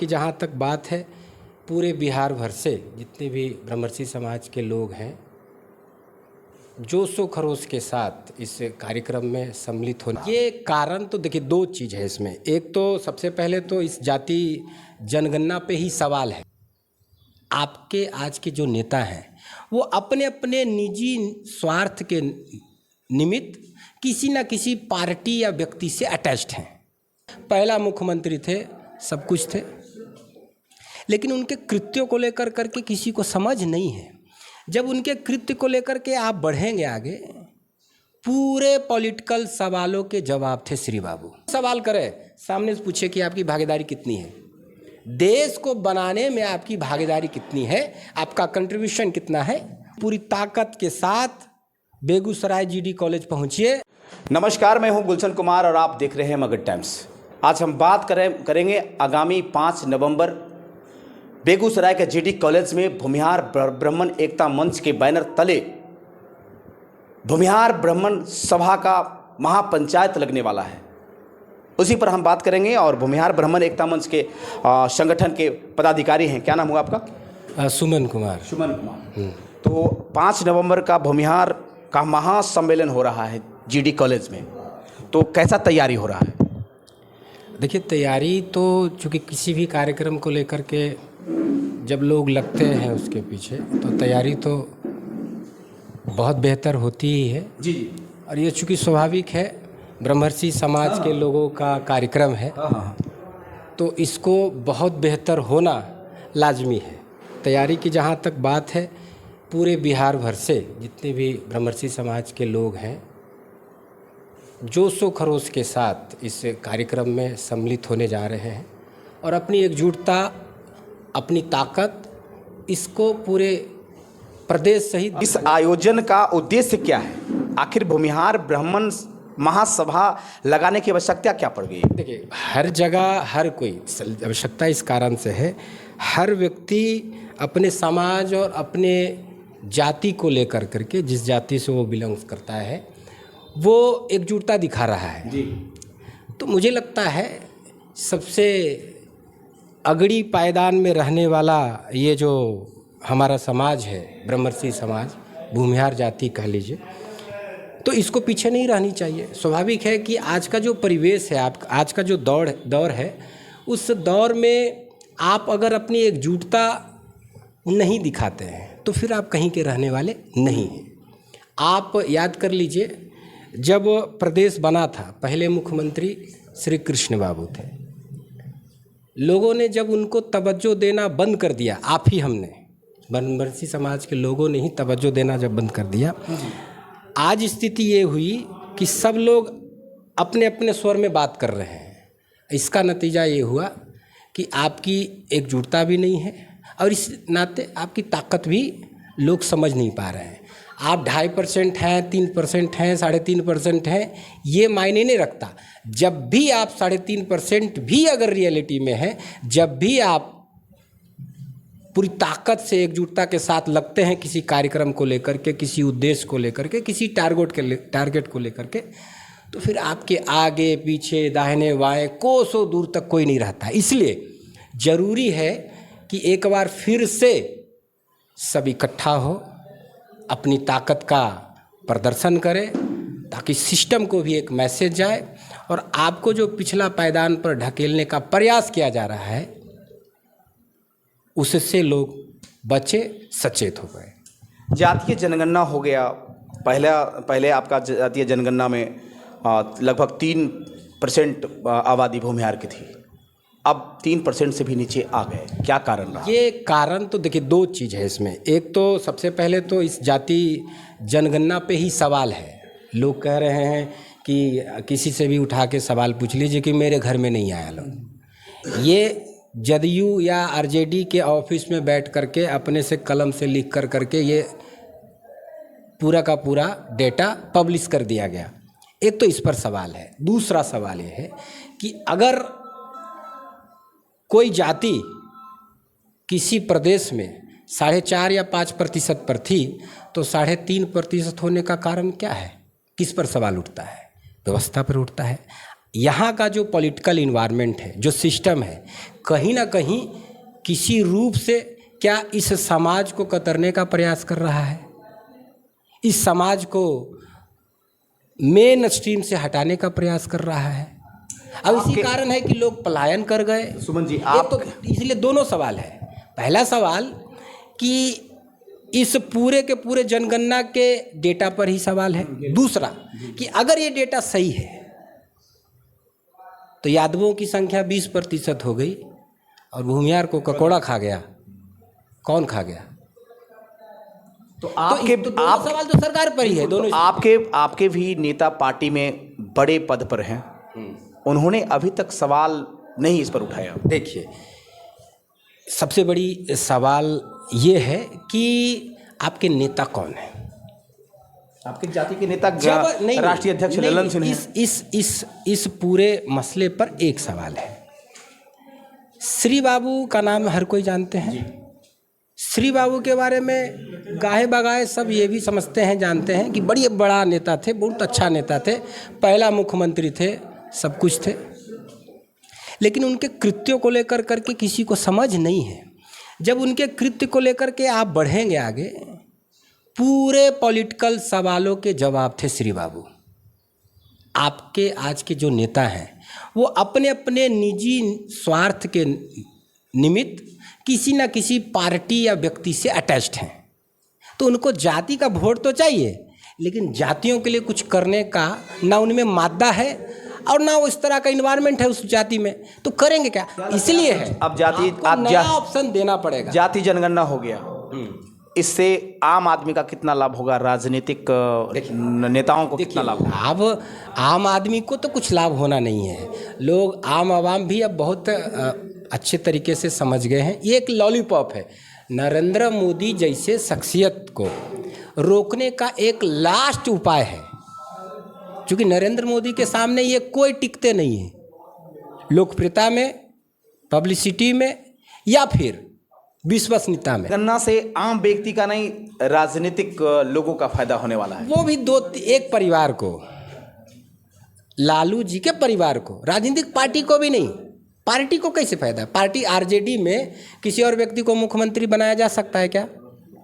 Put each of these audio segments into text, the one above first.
की जहाँ तक बात है, पूरे बिहार भर से जितने भी ब्रह्मर्षि समाज के लोग हैं जोशो खरोश के साथ इस कार्यक्रम में सम्मिलित होने। ये कारण तो देखिए, दो चीज़ है इसमें। एक तो सबसे पहले तो इस जाति जनगणना पे ही सवाल है। आपके आज के जो नेता हैं वो अपने अपने निजी स्वार्थ के निमित्त किसी न किसी पार्टी या व्यक्ति से अटैच्ड हैं। पहला मुख्यमंत्री थे, सब कुछ थे, लेकिन उनके कृत्यों को लेकर करके किसी को समझ नहीं है। जब उनके कृत्य को लेकर के आप बढ़ेंगे आगे, पूरे पॉलिटिकल सवालों के जवाब थे श्री बाबू। सवाल करें, सामने से पूछे कि आपकी भागीदारी कितनी है, देश को बनाने में आपकी भागीदारी कितनी है, आपका कंट्रीब्यूशन कितना है। पूरी ताकत के साथ बेगूसराय जीडी कॉलेज पहुंचिए। नमस्कार, मैं हूं गुलशन कुमार और आप देख रहे हैं मगध टाइम्स। आज हम बात करेंगे आगामी 5 नवंबर बेगूसराय के जीडी कॉलेज में भूमिहार ब्राह्मण एकता मंच के बैनर तले भूमिहार ब्राह्मण सभा का महापंचायत लगने वाला है। उसी पर हम बात करेंगे और भूमिहार ब्राह्मण एकता मंच के संगठन के पदाधिकारी हैं। क्या नाम हुआ आपका? सुमन कुमार। तो 5 नवंबर का भूमिहार का महासम्मेलन हो रहा है जीडी कॉलेज में, तो कैसा तैयारी हो रहा है? देखिए, तैयारी तो चूँकि किसी भी कार्यक्रम को लेकर के जब लोग लगते हैं उसके पीछे, तो तैयारी तो बहुत बेहतर होती ही है जी। और ये चूँकि स्वाभाविक है, ब्रह्मर्षि समाज के लोगों का कार्यक्रम है, तो इसको बहुत बेहतर होना लाजमी है। तैयारी की जहाँ तक बात है, पूरे बिहार भर से जितने भी ब्रह्मर्षि समाज के लोग हैं जोशो खरोश के साथ इस कार्यक्रम में सम्मिलित होने जा रहे हैं और अपनी एकजुटता, अपनी ताकत, इसको पूरे प्रदेश सहित। इस आयोजन का उद्देश्य क्या है? आखिर भूमिहार ब्राह्मण महासभा लगाने की आवश्यकता क्या पड़ गई? देखिए, हर जगह हर कोई आवश्यकता इस कारण से है, हर व्यक्ति अपने समाज और अपने जाति को लेकर करके, जिस जाति से वो बिलोंग्स करता है, वो एकजुटता दिखा रहा है जी। तो मुझे लगता है सबसे अगड़ी पायदान में रहने वाला ये जो हमारा समाज है, ब्रह्मर्षि समाज, भूमिहार जाति कह लीजिए, तो इसको पीछे नहीं रहनी चाहिए। स्वाभाविक है कि आज का जो परिवेश है, आज का जो दौर है, उस दौर में आप अगर अपनी एकजुटता नहीं दिखाते हैं तो फिर आप कहीं के रहने वाले नहीं हैं। आप याद कर लीजिए, जब प्रदेश बना था, पहले मुख्यमंत्री श्री कृष्ण बाबू थे। लोगों ने जब उनको तवज्जो देना बंद कर दिया, आप ही हमने, ब्रह्मर्षि समाज के लोगों ने ही तवज्जो देना जब बंद कर दिया, आज स्थिति ये हुई कि सब लोग अपने अपने स्वर में बात कर रहे हैं। इसका नतीजा ये हुआ कि आपकी एकजुटता भी नहीं है और इस नाते आपकी ताकत भी लोग समझ नहीं पा रहे हैं। आप 2.5% हैं, 3% हैं, 3.5% हैं, ये मायने नहीं रखता। जब भी आप 3.5% भी अगर रियलिटी में है, जब भी आप पूरी ताकत से एकजुटता के साथ लगते हैं किसी कार्यक्रम को लेकर के, किसी उद्देश्य को लेकर के, किसी टारगेट को लेकर के, तो फिर आपके आगे पीछे दाहिने बाएं कोसों दूर तक कोई नहीं रहता। इसलिए ज़रूरी है कि एक बार फिर से सब इकट्ठा हो, अपनी ताकत का प्रदर्शन करें, ताकि सिस्टम को भी एक मैसेज जाए और आपको जो पिछला पायदान पर ढकेलने का प्रयास किया जा रहा है उससे लोग बचे, सचेत हो गए। जातीय जनगणना हो गया, पहले आपका जातीय जनगणना में लगभग 3% आबादी भूमिहार की थी, अब 3% से भी नीचे आ गए। क्या कारण रहा? ये कारण तो देखिए, दो चीज़ है इसमें। एक तो सबसे पहले तो इस जाति जनगणना पे ही सवाल है। लोग कह रहे हैं कि किसी से भी उठा के सवाल पूछ लीजिए कि मेरे घर में नहीं आया लोग। ये जदयू या आरजेडी के ऑफिस में बैठ करके अपने से कलम से लिख कर करके ये पूरा का पूरा डेटा पब्लिश कर दिया गया। एक तो इस पर सवाल है। दूसरा सवाल ये है कि अगर कोई जाति किसी प्रदेश में 4.5 या 5% पर थी, तो 3.5% होने का कारण क्या है? किस पर सवाल उठता है? व्यवस्था पर उठता है। यहाँ का जो पॉलिटिकल इन्वायरमेंट है, जो सिस्टम है, कहीं ना कहीं किसी रूप से क्या इस समाज को कतरने का प्रयास कर रहा है, इस समाज को मेन स्ट्रीम से हटाने का प्रयास कर रहा है। अब इसी कारण है कि लोग पलायन कर गए। सुमन जी, आप तो इसलिए दोनों सवाल है। पहला सवाल कि इस पूरे के पूरे जनगणना के डेटा पर ही सवाल है। दूसरा कि अगर ये डेटा सही है तो यादवों की संख्या 20% हो गई और भूमिहार को ककोड़ा खा गया। कौन खा गया? तो आपके दोनों सवाल तो सरकार पर ही है। दोनों आपके भी नेता पार्टी में बड़े पद पर हैं, उन्होंने अभी तक सवाल नहीं इस पर उठाया। देखिए, सबसे बड़ी सवाल ये है कि आपके नेता कौन है? आपकी जाति के नेता नहीं, राष्ट्रीय अध्यक्ष ललन सिंह हैं। इस पूरे मसले पर एक सवाल है। श्री बाबू का नाम हर कोई जानते हैं। श्री बाबू के बारे में गाहे बगाए सब ये भी समझते हैं, जानते हैं कि बड़ी बड़ा नेता थे, बहुत अच्छा नेता थे, पहला मुख्यमंत्री थे, सब कुछ थे। लेकिन उनके कृत्यों को लेकर करके किसी को समझ नहीं है। जब उनके कृत्य को लेकर के आप बढ़ेंगे आगे, पूरे पॉलिटिकल सवालों के जवाब थे श्री बाबू। आपके आज के जो नेता हैं वो अपने अपने निजी स्वार्थ के निमित्त किसी न किसी पार्टी या व्यक्ति से अटैच्ड हैं। तो उनको जाति का वोट तो चाहिए, लेकिन जातियों के लिए कुछ करने का ना उनमें मादा है और ना वो इस तरह का इन्वायरमेंट है उस जाति में। तो करेंगे क्या? इसलिए है अब जाति नया ऑप्शन देना पड़ेगा। जाति जनगणना हो गया, इससे आम आदमी का कितना लाभ होगा? राजनीतिक नेताओं को कितना लाभ होगा? अब आम आदमी को तो कुछ लाभ होना नहीं है। लोग आम आवाम भी अब बहुत अच्छे तरीके से समझ गए हैं। ये एक लॉलीपॉप है। नरेंद्र मोदी जैसे शख्सियत को रोकने का एक लास्ट उपाय है, क्योंकि नरेंद्र मोदी के सामने ये कोई टिकते नहीं है, लोकप्रियता में, पब्लिसिटी में या फिर विश्वसनीयता में। गणना से आम व्यक्ति का नहीं, राजनीतिक लोगों का फायदा होने वाला है। वो भी एक परिवार को, लालू जी के परिवार को, राजनीतिक पार्टी को भी नहीं। पार्टी को कैसे फायदा? पार्टी आरजेडी में किसी और व्यक्ति को मुख्यमंत्री बनाया जा सकता है क्या?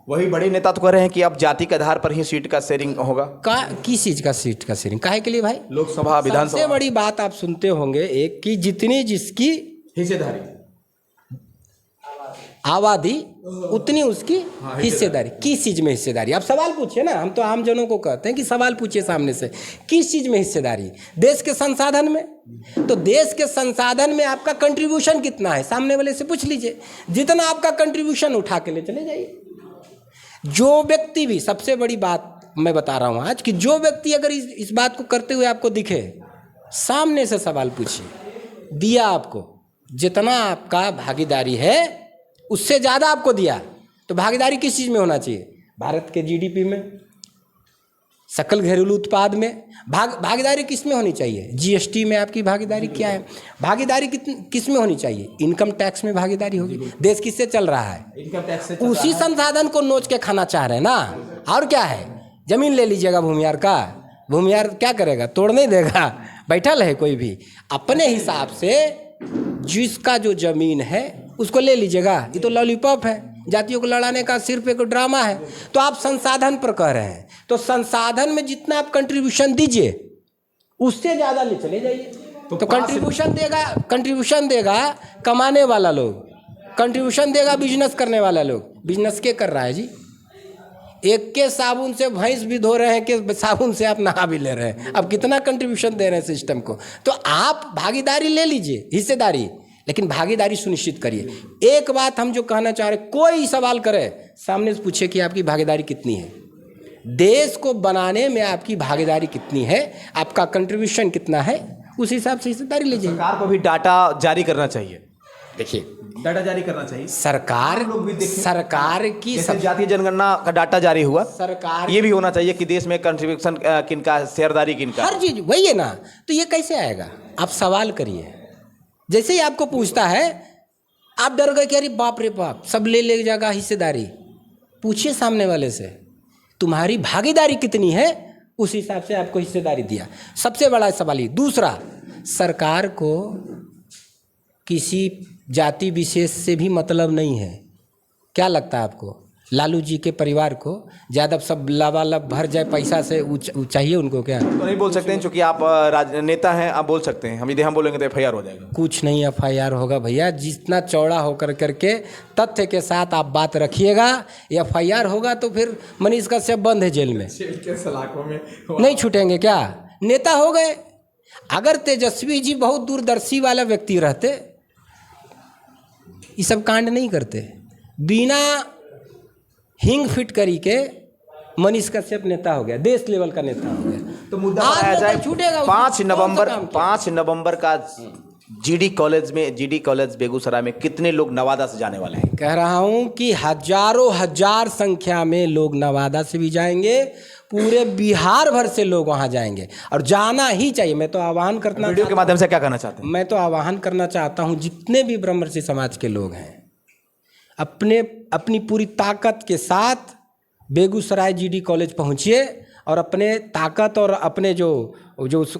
वही बड़े नेता तो कह रहे हैं कि अब जाति के आधार पर ही सीट का शेयरिंग होगा। किस चीज का सीट का शेयरिंग? काहे के लिए भाई? लोकसभा, विधानसभा। सबसे बड़ी बात आप सुनते होंगे एक कि जितनी जिसकी हिस्सेदारी, आबादी उतनी उसकी हिस्सेदारी। किस चीज में हिस्सेदारी? आप सवाल पूछिए ना। हम तो आम जनों को कहते हैं कि सवाल पूछिए सामने से, किस चीज में हिस्सेदारी? देश के संसाधन में। तो देश के संसाधन में आपका कंट्रीब्यूशन कितना है, सामने वाले से पूछ लीजिए। जितना आपका कंट्रीब्यूशन उठा के ले चले जाइए। जो व्यक्ति भी, सबसे बड़ी बात मैं बता रहा हूं आज, कि जो व्यक्ति अगर इस बात को करते हुए आपको दिखे, सामने से सवाल पूछिए। दिया आपको जितना आपका भागीदारी है उससे ज़्यादा आपको दिया, तो भागीदारी किस चीज़ में होना चाहिए? भारत के जीडीपी में, सकल घरेलू उत्पाद में। भागीदारी किस में होनी चाहिए? जीएसटी में आपकी भागीदारी क्या है? भागीदारी किस में होनी चाहिए? इनकम टैक्स में भागीदारी होगी। देश किससे चल रहा है? इनकम टैक्स से। उसी संसाधन को नोच के खाना चाह रहे हैं ना। और क्या है? जमीन ले लीजिएगा भूमिहार का, भूमिहार क्या करेगा? तोड़ नहीं देगा, बैठल है कोई भी। अपने हिसाब से जिसका जो जमीन है उसको ले लीजिएगा। ये तो लॉलीपॉप है, जातियों को लड़ाने का सिर्फ एक ड्रामा है। तो आप संसाधन पर कह रहे हैं, तो संसाधन में जितना आप कंट्रीब्यूशन दीजिए उससे ज़्यादा ले चले जाइए। तो कंट्रीब्यूशन देगा कमाने वाला लोग, कंट्रीब्यूशन देगा बिजनेस करने वाला लोग। बिजनेस क्या कर रहा है जी? एक के साबुन से भैंस भी धो रहे हैं, के साबुन से आप नहा भी ले रहे हैं। अब कितना कंट्रीब्यूशन दे रहे हैं सिस्टम को? तो आप भागीदारी ले लीजिए, हिस्सेदारी, लेकिन भागीदारी सुनिश्चित करिए। एक बात हम जो कहना चाह रहे, कोई सवाल करे सामने से पूछे कि आपकी भागीदारी कितनी है, देश को बनाने में आपकी भागीदारी कितनी है, आपका कंट्रीब्यूशन कितना है, उस हिसाब से हिस्सेदारी लीजिए। सरकार को भी डाटा जारी करना चाहिए। देखिए, डाटा जारी करना चाहिए। सरकार की जातीय जनगणना का डाटा जारी हुआ, सरकार ये भी होना चाहिए कि देश में कंट्रीब्यूशन किनका, शेयरदारी किनका, हर चीज वही है ना। तो ये कैसे आएगा? आप सवाल करिए। जैसे ही आपको पूछता है आप डर गए कि अरे बाप रे बाप सब ले जाएगा हिस्सेदारी। पूछिए सामने वाले से तुम्हारी भागीदारी कितनी है, उस हिसाब से आपको हिस्सेदारी दिया। सबसे बड़ा सवाल ही। दूसरा, सरकार को किसी जाति विशेष से भी मतलब नहीं है। क्या लगता है आपको? लालू जी के परिवार को ज़्यादा सब लबालब भर जाए पैसा से चाहिए उनको क्या? तो नहीं बोल सकते हैं, चूंकि आप नेता हैं, आप बोल सकते हैं। हम यदि हम बोलेंगे तो FIR हो जाएगा। कुछ नहीं FIR होगा भैया। जितना चौड़ा होकर करके तथ्य के साथ आप बात रखिएगा, FIR होगा तो फिर मनीष कश्यप बंद है जेल में, के सलाखों में नहीं छूटेंगे क्या? नेता हो गए। अगर तेजस्वी जी बहुत दूरदर्शी वाला व्यक्ति रहते, ये सब कांड नहीं करते। बिना हिंग फिट करी के मनीष कश्यप नेता हो गया, देश लेवल का नेता हो गया। तो मुद्दा बनाया जाए, छूटेगा। 5 नवंबर का GD कॉलेज बेगूसराय में कितने लोग नवादा से जाने वाले हैं? कह रहा हूं कि हजारों हजार संख्या में लोग नवादा से भी जाएंगे, पूरे बिहार भर से लोग वहां जाएंगे और जाना ही चाहिए। मैं तो आह्वान करना, वीडियो के माध्यम से क्या कहना चाहते हैं? मैं तो आह्वान करना चाहता हूं, जितने भी ब्रह्मर्षि समाज के लोग हैं, अपनी पूरी ताकत के साथ बेगूसराय GD कॉलेज पहुंचिए और अपने ताकत और अपने जो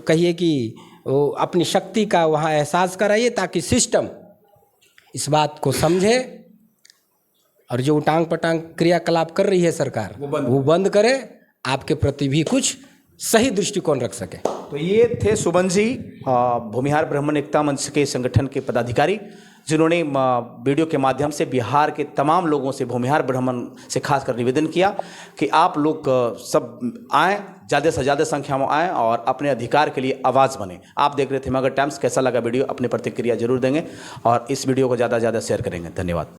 कहिए कि अपनी शक्ति का वहाँ एहसास कराइए, ताकि सिस्टम इस बात को समझे और जो उटांग पटांग क्रियाकलाप कर रही है सरकार वो बंद करे, आपके प्रति भी कुछ सही दृष्टिकोण रख सके। तो ये थे सुमन जी, भूमिहार ब्राह्मण एकता मंच के संगठन के पदाधिकारी, जिन्होंने वीडियो के माध्यम से बिहार के तमाम लोगों से, भूमिहार ब्राह्मण से खासकर निवेदन किया कि आप लोग सब आएँ, ज़्यादा से ज़्यादा संख्या में आएँ और अपने अधिकार के लिए आवाज़ बने। आप देख रहे थे मगध टाइम्स। कैसा लगा वीडियो? अपनी प्रतिक्रिया जरूर देंगे और इस वीडियो को ज़्यादा से ज़्यादा शेयर करेंगे। धन्यवाद।